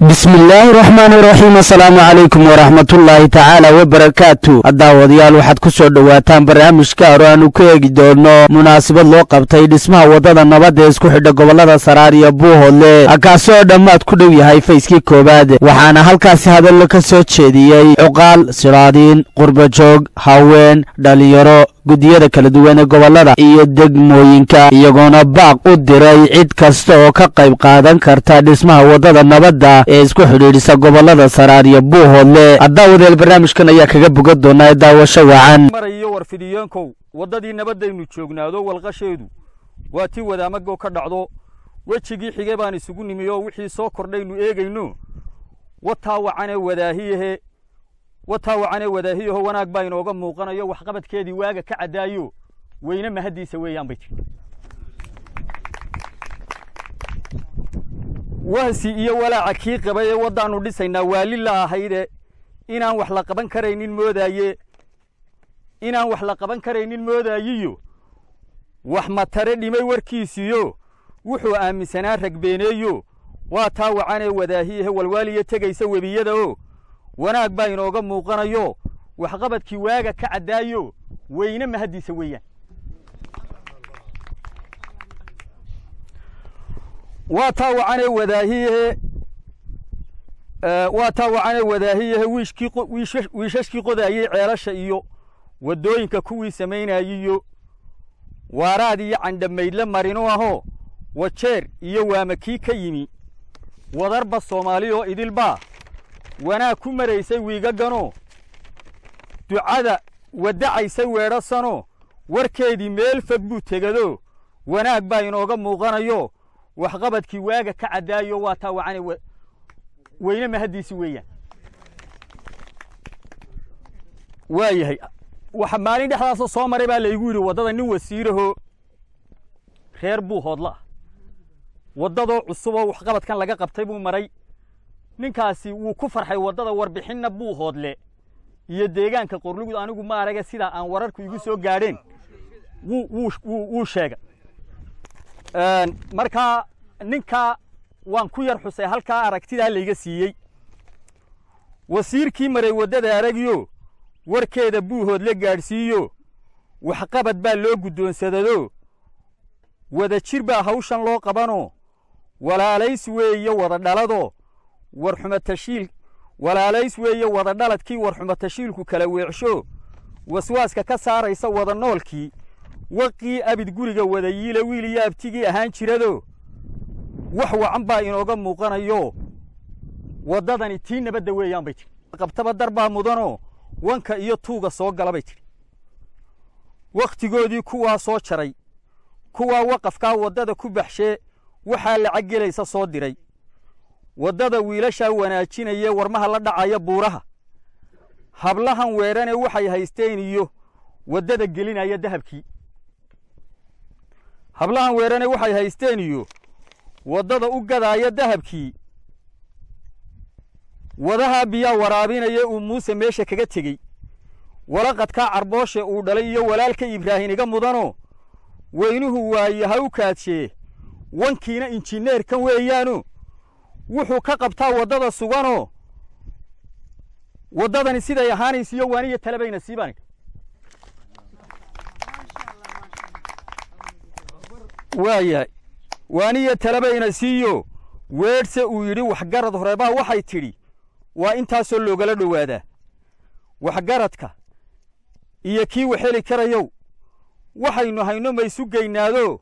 بسم الله الرحمن الرحيم. السلام عليكم ورحمة الله تعالى وبركاته. الدعوة waxaad ku soo dhawaataan barnaamijka aanu ku eegi doono munaasabad loo qabtay dhismaha wadada nabad ee isku xidha gobolada Saraar iyo Buuhoodle akaasoo dhamaad ku dhow yahay fayskii koobaad waxaana halkaas hadal ka soo jeediyay cuqaal siraadiin qurba joog haween dhalinyaro gudiyada kala duwan ee gobolada iyo degmooyinka iyagoona baaq u diray cid kasta oo ka qayb qaadan karta dhismaha wadada nabadda ee isku xidhiidhisa gobolada Saraar iyo Buuhoodle. Adawada barnaamijkan ayaa kaga bogan doona daawasho wacan marayo warfidiyoonkow wadadii nabadaynu joognaado walqasheedu waa tii wadaamago ka dhacdo wajigii xigay baan isugu nimiyo wixii soo kordhaynu eegayno wataa wacane wadaahiyaho wanaag baa inooga muuqanayo wax qabadkeedii waaga ka cadaayo weyna mahadiisa weeyaan bay tii wahsi iyo walaaca kii qabay wadaanu dhisaynaa waali la ahayde inaan wax la qaban karaynin moodayiyo wax matare dhimay warkiisiyo wuxuu aaminsanaa ragbeeneeyo waa taa wacane wadaahiyaha walwaaliye tegaysa webiyada oo wanaag baa inooga muuqanayo wax qabadkii waaga ka cadaayo weyna mahadiisa weeyaan waa taa wacane wadaahiyaha wiishashkii qodayay ceelasha iyo wadooyinka kuwii samaynayiyo waaraad iyo candhamaydla marino ahoo wajeer iyo waamakii ka yimi wadarba Soomaali oo idilbaa wanaag ku maraysay wiigagano ducada wadacaysay weerasano warkeedii meel fog buu tegado wanaag baa inooga muuqanayo wax qabadkii waaga ka cadaayo waa taa wacane weyna mahadiisi weeyaan waayahay waxa maalin dhexdaas soo maray baa la igu yiri wadada nin wasiiraho reer Buuhoodle wadada cusub oo wax qabadkan laga qabtay buu maray ninkaasi wuu ku farxay wadada warbixinna Buuhoodle iyo deegaanka qorlugud anigu ma araga sida aan wararku igu soo gaadheen wuu sheegay marka ninka waan ku yar xusay halka aragtida la iga siiyay wasiirkii maray wadada aragiyo warkeeda Buuhoodle gaarsiiyo wax qabad baa loo gudoonsadado wada jir baa hawshan loo qabano walaalays weeye wada dhalado walaalays weeye wada dhaladkii warxuma tashiilku kala weecsho waswaaska ka saaraysa wada noolkii waqii abid guriga wada yiila wiil iyo abtigii ahaan jirado wax wacan baa inooga muuqanayo wadadani tii nabadda weeyaan bay tii qabtaba darbaa mudano wanka iyo tuuga soo gala bay tii waqtigoodii kuwaa soo jaray kuwaa waqafka wadada ku baxshe waxa lacag gelaysa soo diray wadada wiilasha wanaajinaya warmaha la dhacaya buuraha hablahan weerane waxay haysteen iyo wadada gelinaya dahabkii hablahan weerane waxay haysteen iyo wadada u gadaaya dahabkii wadaha biya waraabinaya uu Muuse meesha kaga tagay walaqadka carbooshe uu dhalay iyo walaalka Ibraahin iga mudano weynuhu waayaha u kaadshe wankiina injineerkan weeyaano wuxuu ka qabtaa wadada sugano wadadani siday ahaanaysiyo waaniya talabayna siibaan waayahay waaniya talabayna siiyo weerse uu yiri waxgarad horeebaa waxay tiri waa intaasoo loogala dhawaada waxgaradka iyo kii waxeli karayow waxaynu hayno ma isu geynaado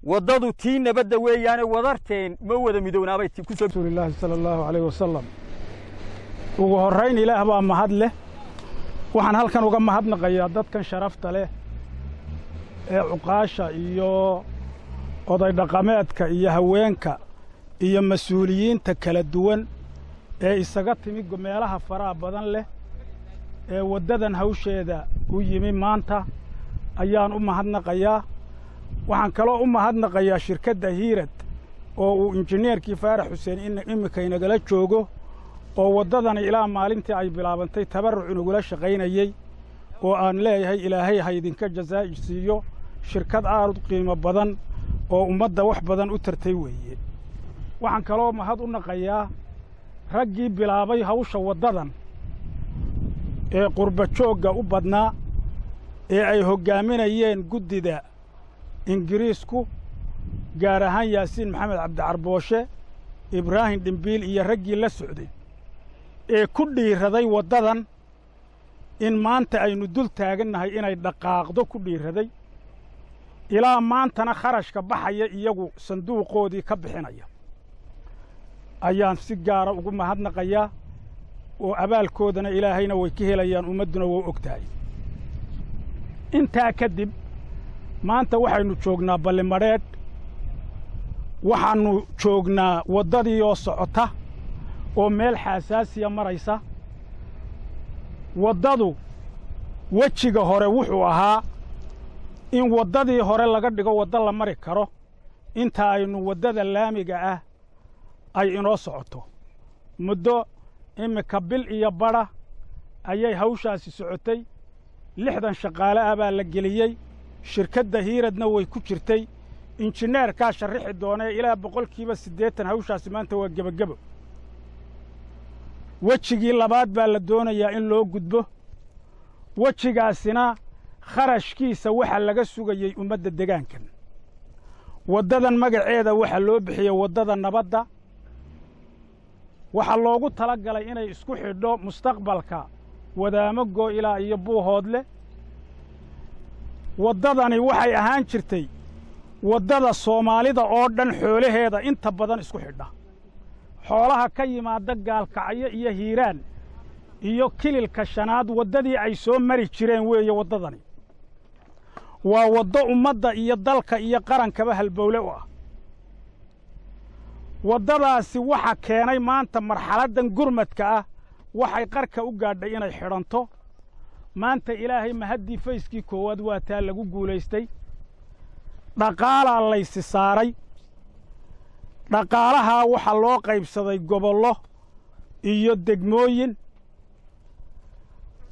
wadadu tii nabadda weeyaan wadarteen ma wada midownaabay ku soo rasuulullaahi sallallahu alayhi wasallam ugu horeyn ilaah baa mahad leh waxaan halkan uga mahadnaqayaa dadkan sharafta leh ee cuqaasha iyo oday dhaqameedka iyo haweenka iyo mas'uuliyiinta kala duwan ee isaga timi meelaha faraha badan leh ee wadadan hawsheeda u yimi maanta ayaan u mahadnaqayaa waxaan kaloo u mahadnaqayaa shirkadda Hiirad oo uu injineerkii Faarax Xuseen imika inagala joogo oo wadadani ilaa maalintii ay bilaabantay tabarruc inagula shaqaynayay oo aan leeyahay ilaahay ha idinka jazaa'isiiyo shirkad aad qiimo badan oo ummadda wax badan u tartay weeye waxaan kaloo mahad u naqayaa raggii bilaabay hawsha waddadan ee qurba joogga u badnaa ee ay hoggaaminayeen guddida ingiriisku gaar ahaan yaasiin maxamed cabdicarbooshe ibraahim dhimbiil iyo raggii la socday ee ku dhiiraday waddadan in maanta aynu dul taagannahay inay dhaqaaqdo ku dhiiraday ilaa maantana kharashka baxaya iyagu sanduuqoodii ka bixinaya ayaan si gaara ugu mahadnaqayaa oo abaalkoodana ilaahayna way ka helayaan ummadduna waa og tahay intaa kadib maanta waxaynu joognaa ballimadheedh waxaannu joognaa waddadii oo socota oo meel xaasaasiya maraysa waddadu wejiga hore wuxuu ahaa in waddadii hore laga dhigo waddo la mari karo inta aynu waddada laamiga ah ay inoo socoto muddo iminka bil iyo badha ayay hawshaasi socotay 60 shaqaale ah baa la geliyey shirkadda hiiradna way ku jirtay injineerkaa sharrixi doonee ilaa 80% hawshaasi maanta waa gebagebo wejigii labaad baa la doonayaa in loo gudbo wejigaasina kharashkiisa waxa laga sugayey ummadda degaankan waddadan magaceeda waxa loo bixiyey waddada nabadda waxaa loogu tala galay inay isku xidho mustaqbalka wadaamago ilaa iyo buuhoodle waddadani waxay ahaan jirtay waddada soomaalida oo dhan xoolaheeda inta badan isku xidha xoolaha ka yimaada gaalkacyo iyo hiiraan iyo kililka shanaad waddadii ay soo mari jireen weeye waddadani waa waddo ummadda iyo dalka iyo qarankaba halbowle u ah waddadaasi waxa keenay maanta marxaladdan gurmadka ah waxay qarka u gaadhay inay xidhanto maanta ilaahay mahaddii fayskii koowaad waa taa lagu guulaystay dhaqaalaa laysi saaray dhaqaalahaa waxaa loo qaybsaday gobollo iyo degmooyin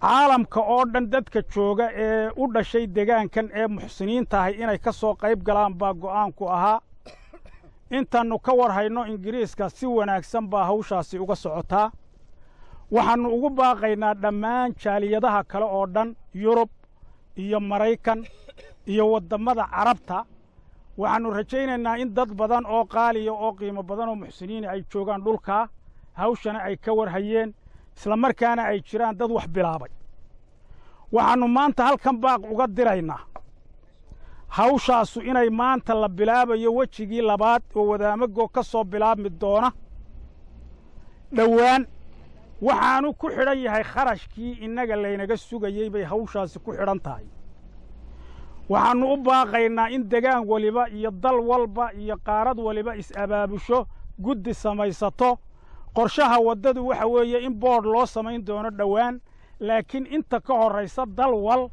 caalamka oo dhan dadka jooga ee u dhashay degaankan ee muxsiniintahay inay ka soo qayb galaan baa go'aanku ahaa intaannu ka war hayno ingiriiska si wanaagsan baa hawshaasi uga socotaa waxaannu ugu baaqaynaa dhammaan jaaliyadaha kale oo dhan yurub iyo maraykan iyo waddammada carabta waxaannu rajaynaynaa in dad badan oo qaaliya oo qiimo badan oo muxsiniina ay joogaan dhulkaa hawshana ay ka war hayeen isla markaana ay jiraan dad wax bilaabay waxaannu maanta halkan baaq uga diraynaa hawshaasu inay maanta la bilaabayo wejigii labaad oo wadaamago ka soo bilaabmi doona dhowaan waxaanu ku xidhan yahay kharashkii innaga laynaga sugayey bay hawshaasi ku xidhan tahay waxaannu u baaqaynaa in degaan waliba iyo dal walba iyo qaarad waliba is-abaabusho guddi samaysato qorshaha waddadu waxa weeye in boodh loo samayn doono dhowaan laakiin inta ka horraysa dal wal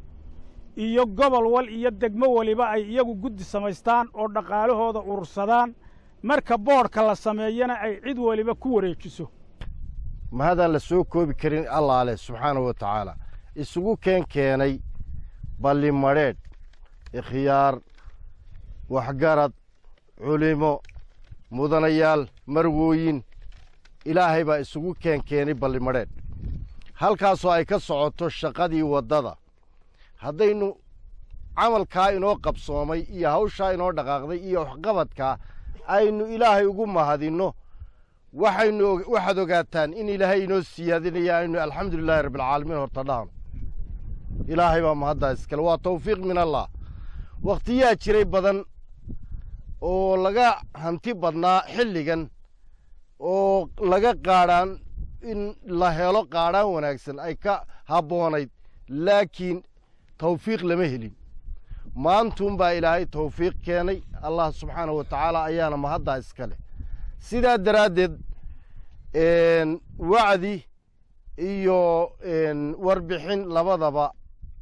iyo gobol wal iyo degmo waliba ay iyagu guddi samaystaan oo dhaqaalahooda urursadaan marka boodhka la sameeyana ay cid waliba ku wareejiso mahadaan la soo koobi karin allaale subxaanahu wa tacaala isugu keenay ballimadheedh ikhyaar waxgarad culimo mudanayaal marwooyin ilaahay baa isugu keenay ballimadheedh halkaasoo ay ka socoto shaqadii waddada haddaynu camalkaa inoo qabsoomay iyo hawshaa inoo dhaqaaqday iyo waxqabadkaa aynu ilaahay ugu mahadinno waxaad ogaataan in ilaahay inoo siyaadinaya aynu alxamdulilaahi rabbilcaalamiin horta dhahno ilaahay baa mahaddaa iskale waa tawfiiq min allah wakhtiyaa jiray badan oo laga hanti badnaa xilligan oo laga qaadhaan in la helo qaadhaan wanaagsan ay ka habboonayd laakiin tawfiiq lama helin maantuunbaa ilaahay tawfiiq keenay allah subxaanahu wa tacaala ayaana mahaddaa iska leh sidaa daraaddeed wacdi iyo warbixin labadaba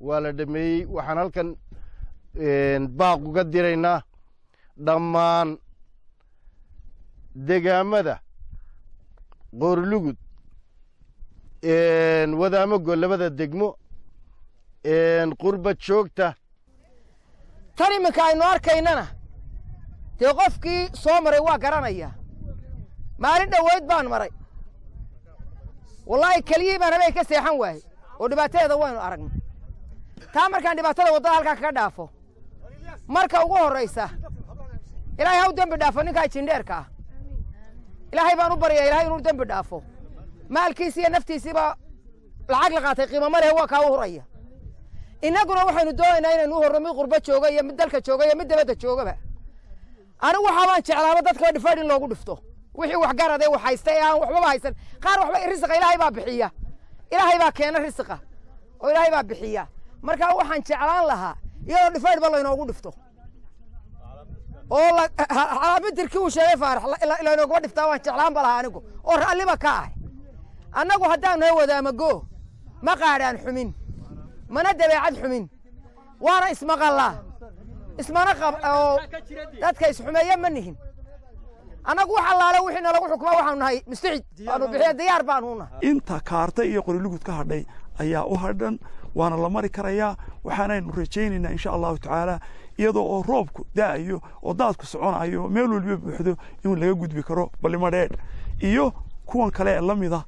waa la dhameeyey waxaan halkan baaq uga diraynaa dhammaan degaamada qoorlugud wadaamago labada degmo qurba joogta tan iminka aynu arkaynana dee qofkii soo maray waa garanayaa maalin dhoweyd baan maray wallaahi keliyii baan habeen ka seexan waaye oo dhibaateeda waynu aragnay taa markaan dhibaatada waddada halkaa kaga dhaafo marka ugu horraysa ilaahay ha u dembi dhaafo ninkaa jindheerka ah ilaahay baan u baryaa ilaahay inuu dembi dhaafo maalkiisii iyo naftiisiiba lacag la qaatay qiimo ma leh waa kaa u huraya innaguna waxaynu doonaynaa inaynu u horro mid qurbo jooga iyo mid dalka jooga iyo mid dabadda joogaba anigu waxaabaan jeclaaba dadka dhifaydh in loogu dhifto wixii wax garadee wax haysta ee aan waxbaba haysan qaar waxba risiqa ilaahay baa bixiya ilaahay baa keena risiqa oo ilaahay baa bixiya markaa waxaan jeclaan lahaa iyadoo dhifaydh ba laynoogu dhifto oo midirkii uu sheegay faarax laynooguba dhiftaa waan jeclaan ba lahaa anigu oo raalliba ka ahay annagu haddaan noo wadaamago ma qaadhaan xumin mana dabeecad xumin waana ismaqallaa ismana oo dadka isxumeeye ma nihin annagu wax allaale wixii nalagu xukmaa waxaanu nahay mustacid waanu bixiya diyaar baanu nahay inta kaarta iyo qorilugud ka hadhay ayaa u hadhan waana la mari karayaa waxaanaynu rajaynaynaa insha allahu tacaala iyadoo oo roobku da'ayo oo daadku soconayo meel walba buuxdo in laga gudbi karo ballimadheedh iyo kuwan kale ee la mida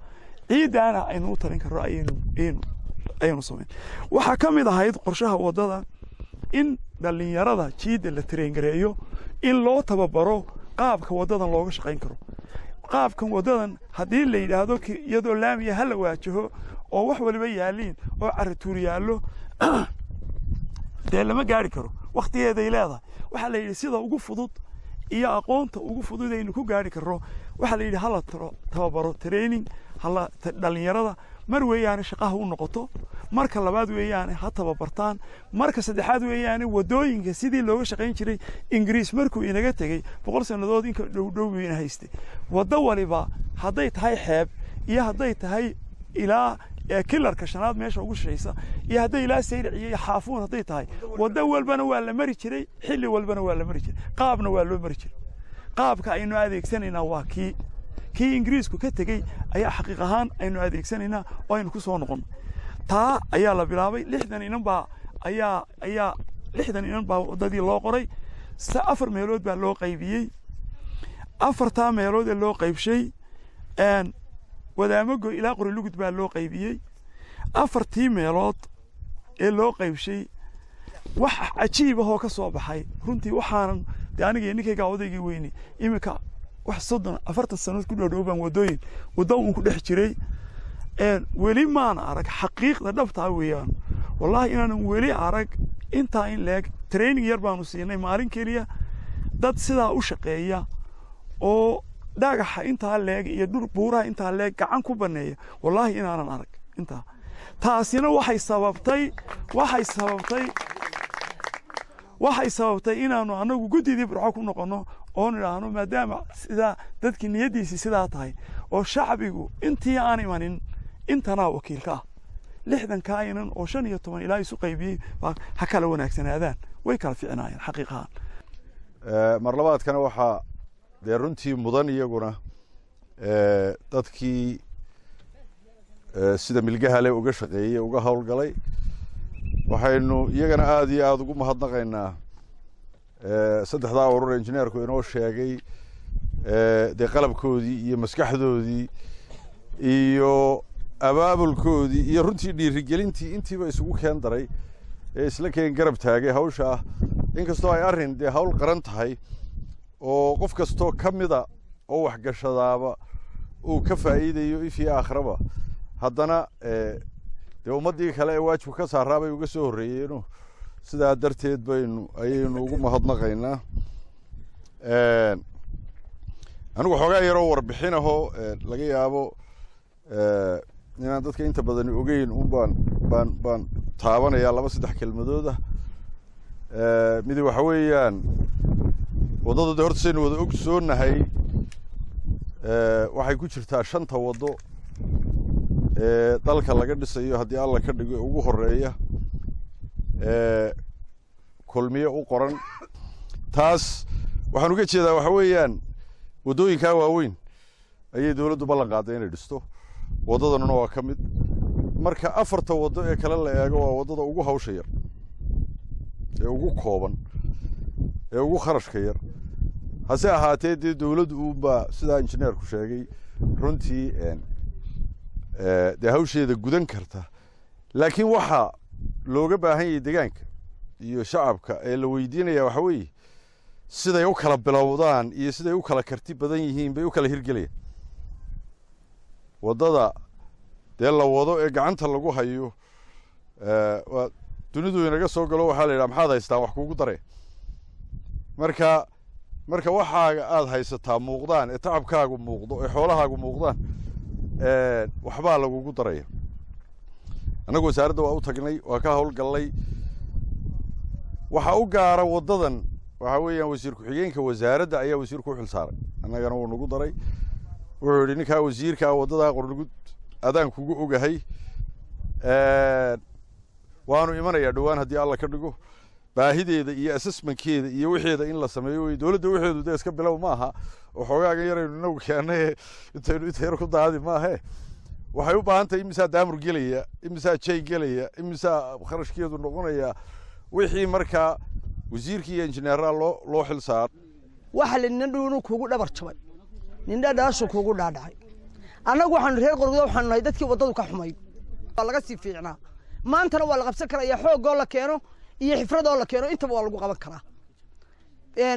ciidaana aynu u tarin karro ayaynu samayn waxaa ka mid ahayd qorshaha waddada in dhallinyarada jiidda la tareengareeyo in loo tababaro qaabka waddadan looga shaqayn karo qaabkan waddadan haddii la yidhaahdo iyadoo laamiya ha la waajaho oo wax waliba yaaliin oo caratuur yaallo dee lama gaari karo wakhtigeeday leedahay waxaa la yidhi sida ugu fudud iyo aqoonta ugu fudud aynu ku gaari karro waxaa la yidhi hala tababaro training dhallinyarada mar weeyaane shaqaha u noqoto marka labaad weeyaane ha tababartaan marka saddexaad weeyaane waddooyinka sidii looga shaqayn jiray ingiriis markuu inaga tegey 100 sannadood inka dhowdhow ina haystay waddo waliba hadday tahay xeeb iyo hadday tahay ilaa kilarka shanaad meesha ugu shaysa iyo hadday ilaa sayric iyo xaafuun hadday tahay waddo walbana waa la mari jiray xilli walbana waa la mari jiray qaabna waa loo mari jiray qaabka aynu adeegsanaynaa waa kii ingiriisku ka tegey ayaa xaqiiq ahaan aynu adeegsanaynaa oo aynu ku soo noqon taa ayaa la bilaabay 60 inan baa waddadii loo qoray 4 meelood baa loo qaybiyey 4 meelood ee loo qaybshay wadaamago ilaa qorilugud baa loo qaybiyey 4 meelood ee loo qaybshay wax cajiib ah oo ka soo baxay runtii waxaanan dee aniga ninkayga odaygii weyni iminka wax 40 sano ku dhowdhow wadooyin waddo uu ku dhex jiray weli maan arag xaqiiqda dhabtaa weeyaan wallahi inaan weli arag inta in leeg training yar baanu siinay maalin kaliya dad sidaa u shaqeeya oo dhagaxa inta leeg iyo dhul buuraha inta leeg gacan ku baneeya wallahi inaanan arag inta taasina waxay sababtay inaanu anagu gudidii burco ku noqono oo niraahno maadaama sida dadkii niyadiisi sidaa tahay oo shacbigu intii aan imanin intana wakiilka ah 60 kaayinan oo 15 ilaa isu qaybiyay ha kala wanaagsanaadaan way kala fiicnaayeen xaqiiqahan mar labaadkana waxa dee runtii mudan iyaguna dadkii sida milgahale uga shaqeeyey uga howlgalay waxaynu iyagana aad iyo aad ugu mahadnaqaynaa saddexdaa urur injineerku inoo sheegay dee qalabkoodii iyo maskaxdoodii iyo abaabulkoodii iyo runtii dhiirigelintii intiiba isugu keen daray ee isla keen garab taagay hawsha ah inkastoo ay arrin dee hawl qaran tahay oo qof kastoo ka mida oo waxgashadaaba uu ka faa'iidayo ifii aakhiraba haddana dee ummaddii kale ee waajibka ka saaraa bay uga soo horreeyeeno sidaa darteed ayaynu ugu mahadnaqaynaa anigu xoogaa yaroo warbixin ahoo laga yaabo inaan dadka inta badani ogeyn baan taabanayaa 2-3 kelmadooda midi waxa weeyaan waddada de horta saynu wada ogsoonahay waxay ku jirtaa 5 waddo ee dalka laga dhisayo haddii alla ka dhigo ugu horeeya kulmiye u qoran taas waxaan uga jeedaa waxa weeyaan waddooyinkaa waaweyn ayay dawladdu ballan qaaday inay dhisto waddadanuna waa ka mid marka 4 waddo ee kale la eego waa waddada ugu hawsha yar ee ugu kooban ee ugu kharashka yar hase ahaatee dee dawladdu uunbaa sidaa injineerku sheegay runtii dee hawsheeda gudan karta laakiin waxaa looga baahan yahay deegaanka iyo shacabka ee la weydiinaya waxa weeye siday u kala bilowdaan iyo siday u kala karti badan yihiin bay u kala hirgelayaan waddada dee la wado ee gacanta lagu hayo waa dunidu inaga soo galo waxaa la yidhaha maxaad haystaan wax kuugu daree marka waxaaga aad haysataa muuqdaan ee tacabkaagu muuqdo ee xoolahaagu muuqdaan waxbaa lagugu daraya annagu wasaaradda waa u tagnay waa ka howlgallay waxaa u gaara waddadan waxaa weeyaan wasiir ku-xigeenka wasaaradda ayaa wasiirku u xil saaray annagana wuu nagu daray wuxuu yidhi ninkaa wasiirkaa waddadaa qornugud adaan kugu ogahay waanu imanayaa dhowaan haddii alla ka dhigo baahideeda iyo assessmentkeeda iyo wixeeda in la sameeyo wey dowladda wixeedu dee iska bilow ma aha oo xoogaagan yaraynu inagu keennay intaynu inta yar ku daadi maahe waxay u baahan tahay imisaa daamur gelaya imisaa jay gelaya imisaa kharashkeedu noqonaya wixii markaa wasiirkii iyo injineeraha loo xil saar waxa la nin dhuunu kugu dhabar jabay nin dhadhaashu kugu dhaadhacay annagu waxaan reer qorgada waxaan nahay dadkii waddadu ka xumay waa laga sii fiicnaa maantana waa la qabsan karaa xoogoo la keeno iyo xifradoo la keeno intaba waa lagu qaban karaa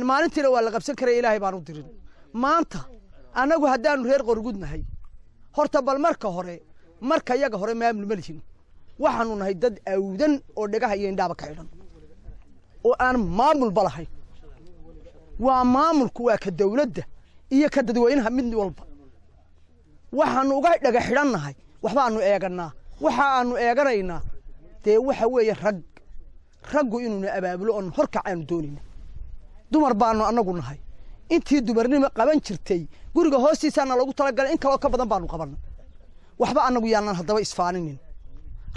maalintiina waa la qabsan karaa ilaahay baan u dirin maanta annagu haddaanu reer qorgud nahay horta bal marka hore marka yaga hore maamul ma lihin waxaanu nahay dad awdan oo dhagaha iyo indhaaba ka xidhan oo aan maamulba lahayn waa maamulku waa ka dawladda iyo ka dadweynaha mid walba waxaanu uga dhaga xidhannahay waxbaanu eeganaa waxa aanu eeganaynaa dee waxa weeye raggu inuuna abaabulo oon horkac aanu doonayna dumar baanu annagu nahay intii dumarnimo qaban jirtay guriga hoostiisaana loogu talagalay in kaloo ka badan baanu qabanay waxba annagu yaanan haddaba isfaaninin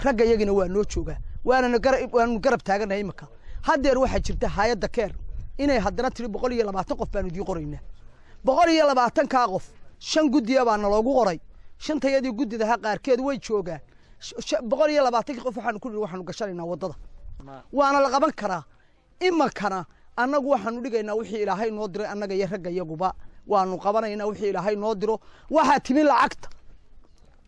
ragga iyagina waa noo joogaa waanu garab taaganahay imaka haddeer waxaa jirta hay'adda keer inay haddana tiri 120 qof baanu idiin qoraynaa 120kaa qof 5 guddiya baana loogu qoray 5tayadii guddidaha qaarkeed way joogaan 120 qof waxaanu gashanaynaa waddada waana la qaban karaa imakana annagu waxaanu dhigaynaa wixii ilaahay noo diray annaga iyo ragga iyaguba waanu qabanaynaa wixii ilaahay noo diro waxaa timi lacagta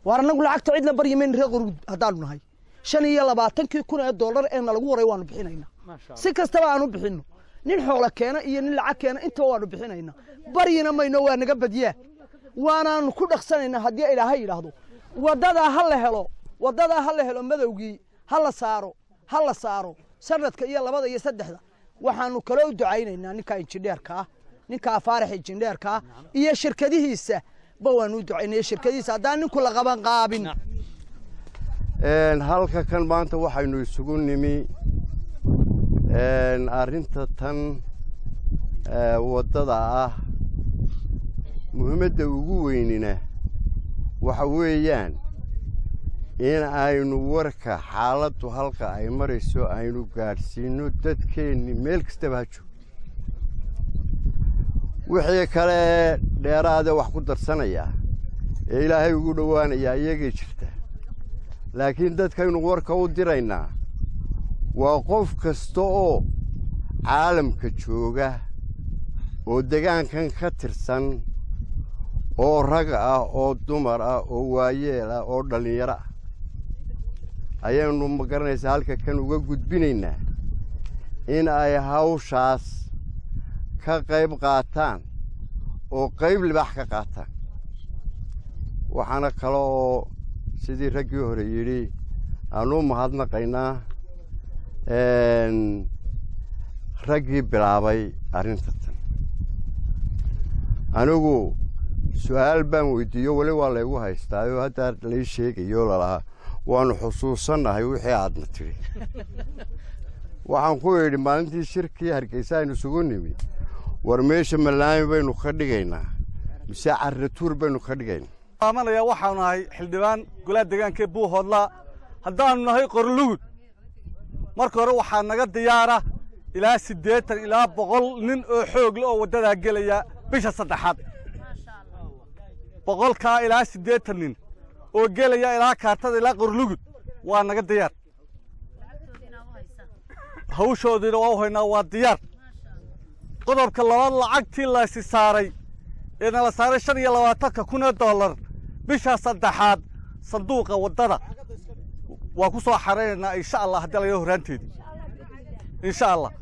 waar annagu lacagta cidna baryameyn reer qorgud haddaanu nahay 25,000 dollar ee lagu waray waanu bixinaynaa si kastaba aanu bixinno nin xoolo keena iyo nin lacag keena intaba waanu bixinaynaa baryina mayno waa naga badiyaa waanaanu ku dhaqsanaynaa haddii ilaahay yidhaahdo waddadaa ha la helo madowgii ha la saaro sanadka iyo 2 iyo 3 waxaanu kala u ducaynaynaa ninka injineerka ah ninka faarax injineerka ah iyo shirkadihiisa ba waanu ducaynay shirkadiisa haddaan ninku la qaban qaabin halka kan maanta waxaynu isugu nimi arrinta tan waddada ah muhiimadda ugu weynina waxa weeyaan in aynu warka xaaladdu halka ay marayso aynu gaadhsiino dadkeenni meel kastaba ha joogo wixii kale dheeraade wax ku darsanaya ee ilaahay ugu dhowaanaya iyagay jirta laakiin dadkaynu warka u diraynaa waa qof kasta oo caalamka jooga oo degaankan ka tirsan oo rag ah oo dumar ah oo waayeel ah oo dhallinyaro ah ayaanu ma garanaysaa halka kan uga gudbinaynaa in ay hawshaas ka qayb qaataan oo qayb libax ka qaataan waxaana kale oo sidii raggii hore yidhi aanu mahadnaqaynaa raggii bilaabay arrinta tan anigu su'aal baan weydiiyo weli waa laygu haystaayoo haddaa lay sheegayo lalahaa waanu xusuusannahay wixii aadna tidhi waxaan ku idhi maalintii shirkii hargeysa aynu isugu nimi war meesha malaami baynu ka dhigaynaa mise carratuur baynu ka dhigaynaa amanaya waxaanu nahay xildhibaan golaha deegaanka buuhoodla haddaanu nahay qorlugud marka hore waxaa naga diyaara ilaa 80 ilaa 100 nin oo xoog leh oo waddadaa gelaya bisha 3aad 100 ilaa 80 nin oo gelaya ilaa kaartada ilaa qorlugud waa naga diyaar hawshoodiina waa u haynaa waa diyaar qodobka labaad lacagtii la saaray ee la saaray $25,000 bisha 3aad sanduuqa waddada waa ku soo xaraynaynaa insha allah haddii laga horraanteedii insha allah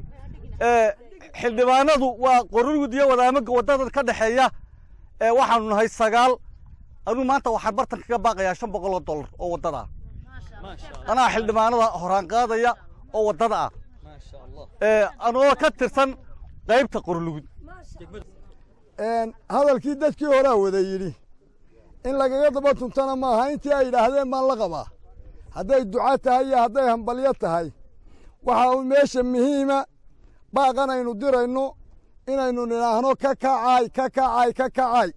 xildhibaanadu waa qorulugud iyo wadaamaga waddada ka dhexeeya waxaanu nahay 9 anuu maanta waxaan bartan kaga baaqayaa $500 oo waddada ah anaa xildhibaanada horaan qaadaya oo waddada ah anoo ka tirsan qaybta qorulugud hadalkii dadkii horaa wada yidhi in lagaga daba tuntana maaha intii ay yidhaahdeen baan la qabaa hadday duca tahay iyo hadday hambalyo tahay waxa uu meesha muhiima baaqan aynu dirayno inaynu nidhaahno ka kacay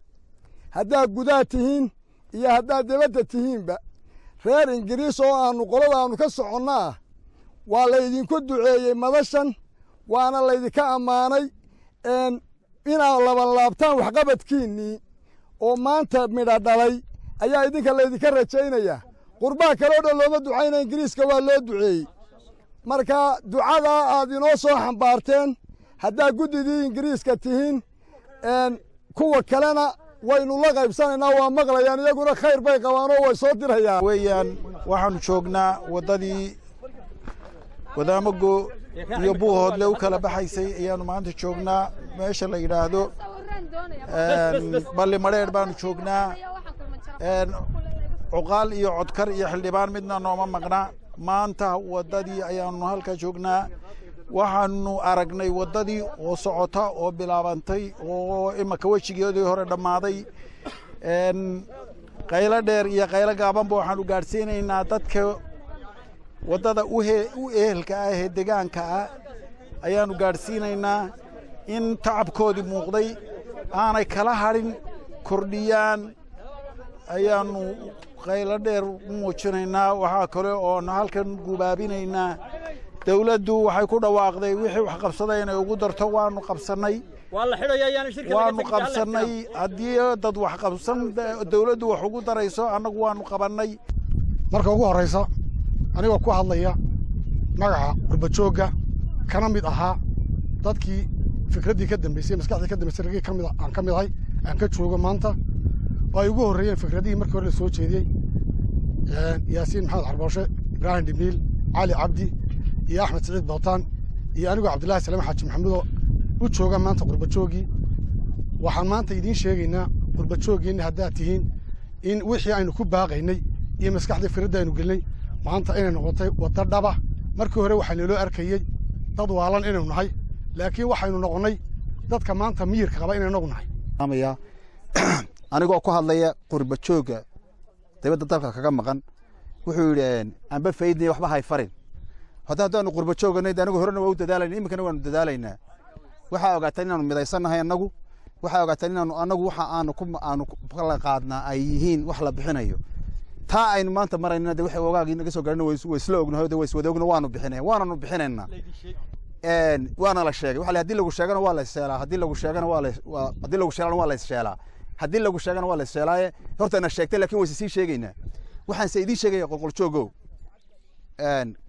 haddaad gudaa tihiin iyo haddaad dibadda tihiinba reer ingiriis oo aannu qolada aannu ka soconnaa waa laydinku duceeyey madashan waana laydinka ammaanay inaad labanlaabtaan waxqabadkiinnii oo maanta midha dhalay ayaa idinka laydinka rajaynayaa qurbaa kaloo dhan looma ducayna ingiriiska waa loo duceeyey marka ducadaa aad inoo soo xambaarteen haddaad guddidii ingiriiska tihiin kuwa kalena waynu la qaybsanaynaa waa maqlayaan iyaguna khayr bay qabaan oo way soo dirayaan weeyaan waxaanu joognaa waddadii wadaamago iyo buuhoodle u kala baxaysay ayaanu maanta joognaa meesha la yidhaahdo balli madheedh baanu joognaa cuqaal iyo codkar iyo xildhibaan midna nooma maqna maanta waddadii ayaanu halka joognaa waxaanu aragnay waddadii oo socota oo bilaabantay oo imaka wejigeedii hore dhammaaday qaylo dheer iyo qaylo gaabanba waxaanu gaadhsiinaynaa dadka waddada u ehelka ah ee deegaanka ah ayaanu gaadhsiinaynaa in tacabkoodii muuqday aanay kala hadhin kordhiyaan ayaanu qaylo dheer u muujinaynaa waxaa kale oonu halkan gubaabinaynaa dawladdu waxay ku dhawaaqday wixii wax qabsaday inay ugu darto waanu qabsannay waanu qabsannay haddii dad wax qabsan dawladdu wax ugu darayso annagu waanu qabannay marka ugu horraysa anigoo ku hadlaya magaca qurbajoogga kana mid ahaa dadkii fikraddii ka dambaysay maskaxdii ka dambaysay raggii aan ka mid ahay aan ka joogo maanta oo ay ugu horreeyeen fikradihii markii hore la soo jeediyey yaasiin maxamed xarbooshe ibraahim dhimiil cali cabdi iyo axmed siciid bootaan iyo anigoo cabdillaahi salaam xaaji maxamudoo u jooga maanta qurbajooggii waxaan maanta idiin sheegaynaa qurbajooggeenna haddaad tihiin in wixii aynu ku baaqaynay iyo maskaxdii fikradda aynu gelinay maanta inay noqotay wadda dhaba markii hore waxaa naloo arkayey dad waalan inaynu nahay laakiin waxaynu noqonnay dadka maanta miyirka qaba inaynu nagu nahay anigoo ku hadlaya qurbajoogga dibadda dalka kaga maqan wuxuu yidhi anba faydnay waxba hay farin haddaanu qurbajoogganay anigu horena waa u dadaalayna iminkana waanu dadaalaynaa waxaa ogaataan inaanu midaysannahay annagu waxaa ogaataan inaanu annagu waxa aanu kala qaadnaa ay yihiin wax la bixinayo taa aynu maanta maraynana de waxay ogaagii naga soo gaarina way isla ognahay de way iswada ogna waanu bixinaynaa waana la sheegay waxa haddii lagu sheegana waa la isheelaa haddii lagu sheegana waa la isheelaa haddii lagu sheegana waa la isheelaaye hortana sheegtay laakiin wayse sii sheegaynaa waxaanse idiin sheegaya qolqoljooggow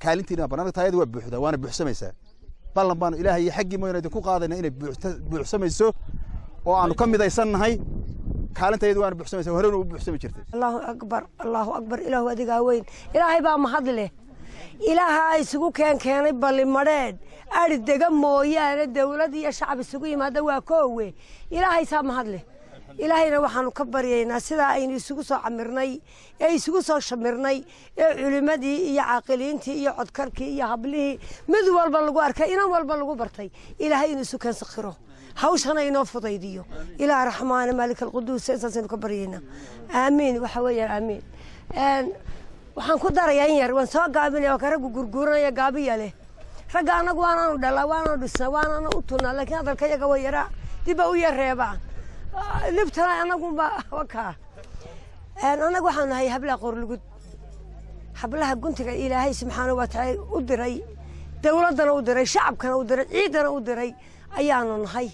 kaalintiina barnaamijka taayada waa buuxdaa waana buuxsamaysaa ballan baanu ilaahay iyo xaggii mooyana idinku qaadayna inay buuxsamayso oo aanu ka midaysannahay kaalintayadu waana buuxsamaysaa horena u buuxsami jirtay allahu akbar ilaahu adigaa weyn ilaahay baa mahad leh ilaaha isugu keenay balli madheedh ari dega mooyaane dawlad iyo shacab isugu yimaada waa koowe ilaahay saa mahad leh ilaahayna waxaanu ka baryaynaa sidaa aynu isugu soo camirnay ee isugu soo shamirnay ee culimadii iyo caaqiliintii iyo codkarkii iyo hablihii mid walba lagu arkay inan walba lagu bartay ilaahay inuu isu keen sakhiro hawshana inoo fudaydiyo ilaa raxmaana maalik alquduus intaasaynu ka baryaynaa aamiin waxa weeyaan aamiin waxaan ku darayaa in yar waan soo gaabinaya waa ka raggu gurguuranaya gaabiya leh ragga annagu waanaanu dhalaa waanaanu dhisnaa waanaanu u tunnaa laakiin hadalka iyaga way yaraa dibba u yar reebaan libtana annagunba wakaa annagu waxaan nahay hablaha qorlugud hablaha guntiga ilaahay subxaanahu wa tacaala u diray dawladdana u diray shacabkana u diray ciidana u diray ayaanu nahay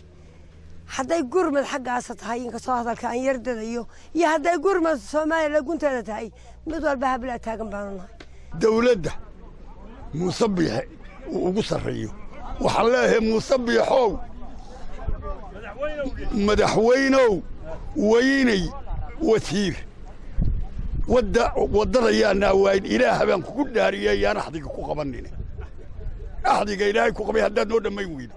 hadday gurmad xaggaasa tahay inkastoo hadalka aan yar dadayo iyo hadday gurmad soomaaliya gunteeda tahay mid walba hablaha taagan baanu nahay dawladda muuse biixe uu ugu sarreeyo waxaan leeyahay muuse biixow madaxweynow weynay wasiir waddada yaanaa waayin ilaah baan kugu dhaariyey yaan axdiga ku qabanine axdiga ilaahay ku qabay haddaad noo dhammayn weydo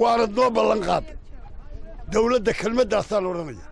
waanad noo ballan qaadday dawladda kelmaddaasaan odhanaya